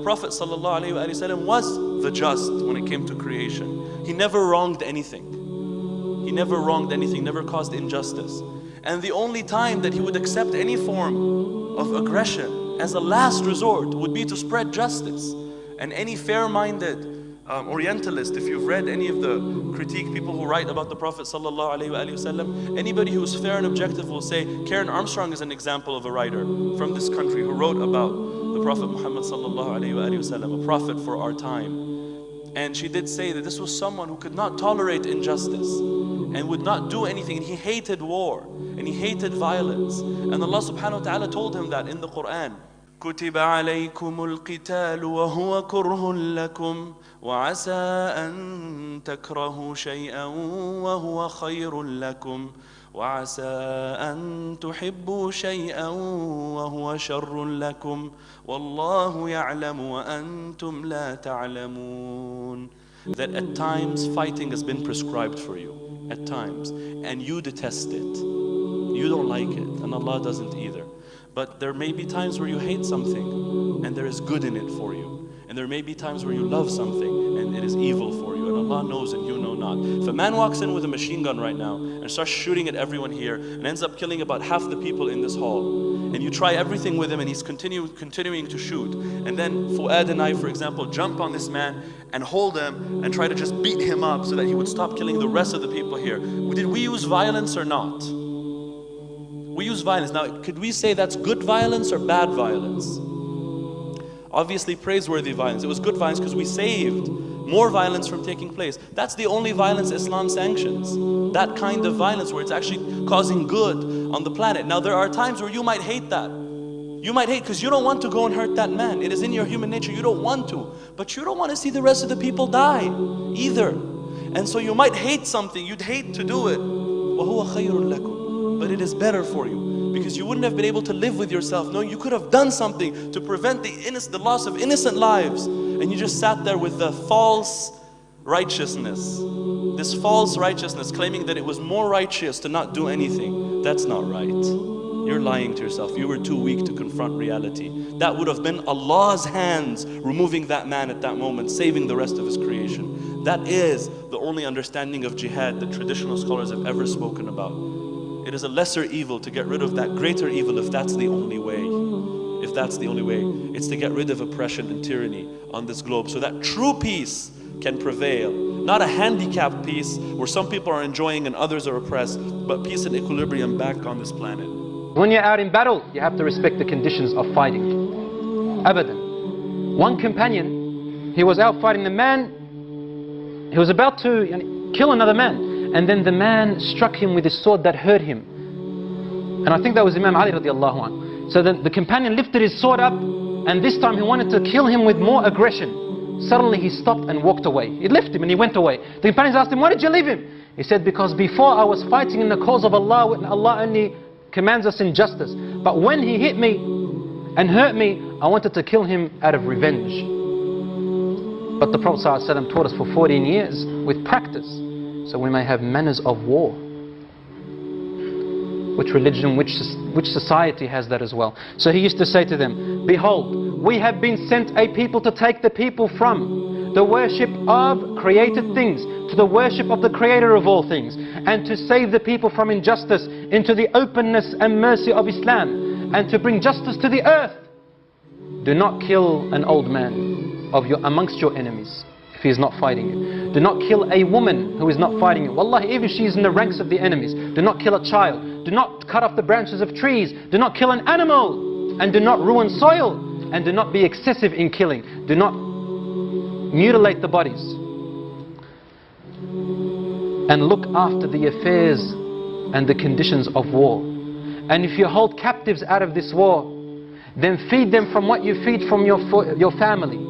Prophet ﷺ was the just when it came to creation. He never wronged anything. He never wronged anything, never caused injustice. And the only time that he would accept any form of aggression as a last resort would be to spread justice. And any fair-minded Orientalist, if you've read any of the critique people who write about the Prophet ﷺ, anybody who's fair and objective will say, Karen Armstrong is an example of a writer from this country who wrote about the Prophet Muhammad ﷺ, a prophet for our time. And she did say that this was someone who could not tolerate injustice and would not do anything, and he hated war and he hated violence. And Allah subhanahu wa ta'ala told him that in the Quran. كتب عليكم القتال وهو كره لكم وعسى أن تكرهوا شيئا وهو خير لكم وعسى أن تحبوا شيئا وهو شر لكم والله يعلم وأنتم لا تعلمون. That at times fighting has been prescribed for you, at times, and you detest it. You don't like it, and Allah doesn't either. But there may be times where you hate something and there is good in it for you. And there may be times where you love something and it is evil for you. And Allah knows and you know not. If a man walks in with a machine gun right now and starts shooting at everyone here and ends up killing about half the people in this hall, and you try everything with him and he's continuing to shoot, and then Fuad and I, for example, jump on this man and hold him and try to just beat him up so that he would stop killing the rest of the people here. Did we use violence or not? We use violence. Now, could we say that's good violence or bad violence? Obviously, praiseworthy violence. It was good violence because we saved more violence from taking place. That's the only violence Islam sanctions. That kind of violence where it's actually causing good on the planet. Now, there are times where you might hate that. You might hate because you don't want to go and hurt that man. It is in your human nature. You don't want to. But you don't want to see the rest of the people die either. And so you might hate something. You'd hate to do it. وَهُوَ خَيْرٌ لَكُمْ. But it is better for you because you wouldn't have been able to live with yourself knowing you could have done something to prevent the loss of innocent lives, and you just sat there with the false righteousness, this false righteousness, claiming that it was more righteous to not do anything. That's not right. You're lying to yourself. You were too weak to confront reality. That would have been Allah's hands removing that man at that moment, saving the rest of His creation. That is the only understanding of jihad that traditional scholars have ever spoken about. It is a lesser evil to get rid of that greater evil if that's the only way. If that's the only way. It's to get rid of oppression and tyranny on this globe so that true peace can prevail. Not a handicapped peace where some people are enjoying and others are oppressed, but peace and equilibrium back on this planet. When you're out in battle, you have to respect the conditions of fighting. Abadan. One companion, he was out fighting the man, he was about to kill another man. And then the man struck him with his sword that hurt him. And I think that was Imam Ali radiallahu anhu. So then the companion lifted his sword up, and this time he wanted to kill him with more aggression. Suddenly he stopped and walked away. He left him and he went away. The companions asked him, why did you leave him? He said, because before I was fighting in the cause of Allah, when Allah only commands us in justice. But when he hit me and hurt me, I wanted to kill him out of revenge. But the Prophet ﷺ taught us for 14 years with practice, so we may have manners of war. Which religion, which society has that as well? So he used to say to them, behold, we have been sent a people to take the people from the worship of created things to the worship of the Creator of all things, and to save the people from injustice into the openness and mercy of Islam, and to bring justice to the earth. Do not kill an old man amongst your enemies if he is not fighting you. Do not kill a woman who is not fighting you. Wallahi, even she is in the ranks of the enemies. Do not kill a child. Do not cut off the branches of trees. Do not kill an animal. And do not ruin soil. And do not be excessive in killing. Do not mutilate the bodies. And look after the affairs and the conditions of war. And if you hold captives out of this war, then feed them from what you feed from your family.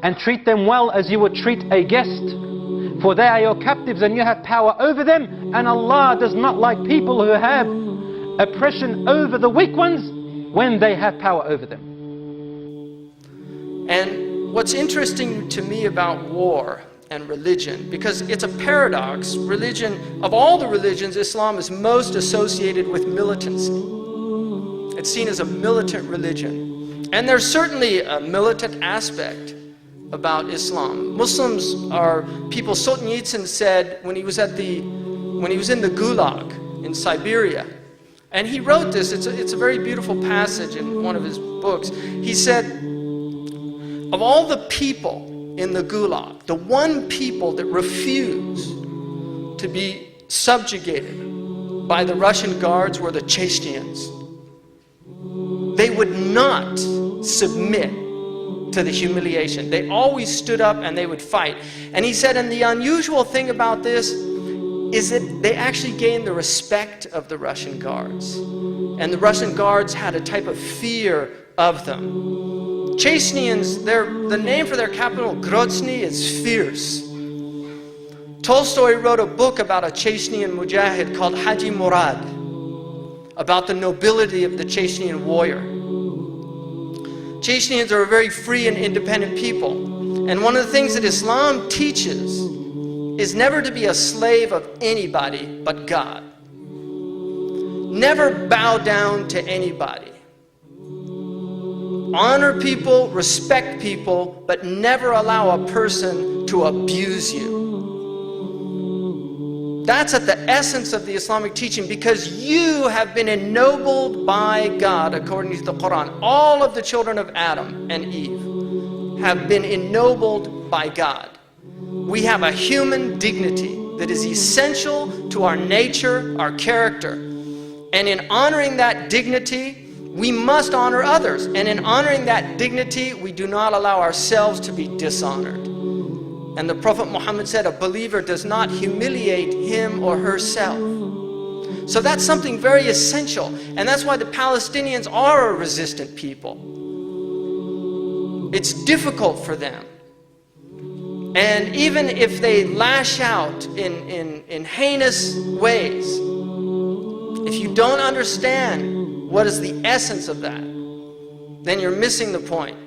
And treat them well as you would treat a guest. For they are your captives and you have power over them. And Allah does not like people who have oppression over the weak ones when they have power over them. And what's interesting to me about war and religion, because it's a paradox, religion, of all the religions, Islam is most associated with militancy. It's seen as a militant religion. And there's certainly a militant aspect about Islam. Muslims are people. Solzhenitsyn said when he was in the Gulag in Siberia, and he wrote this. It's a very beautiful passage in one of his books. He said, of all the people in the Gulag, the one people that refused to be subjugated by the Russian guards were the Chechens. They would not submit to the humiliation. They always stood up and they would fight. And he said, and the unusual thing about this is that they actually gained the respect of the Russian guards. And the Russian guards had a type of fear of them. Chechens, the name for their capital, Grozny, is fierce. Tolstoy wrote a book about a Chechnyan mujahid called Haji Murad, about the nobility of the Chechnyan warrior. Chechens are a very free and independent people. And one of the things that Islam teaches is never to be a slave of anybody but God. Never bow down to anybody. Honor people, respect people, but never allow a person to abuse you. That's at the essence of the Islamic teaching, because you have been ennobled by God, according to the Quran. All of the children of Adam and Eve have been ennobled by God. We have a human dignity that is essential to our nature, our character. And in honoring that dignity, we must honor others. And in honoring that dignity, we do not allow ourselves to be dishonored. And the Prophet Muhammad said, a believer does not humiliate him or herself. So that's something very essential. And that's why the Palestinians are a resistant people. It's difficult for them. And even if they lash out in heinous ways, if you don't understand what is the essence of that, then you're missing the point.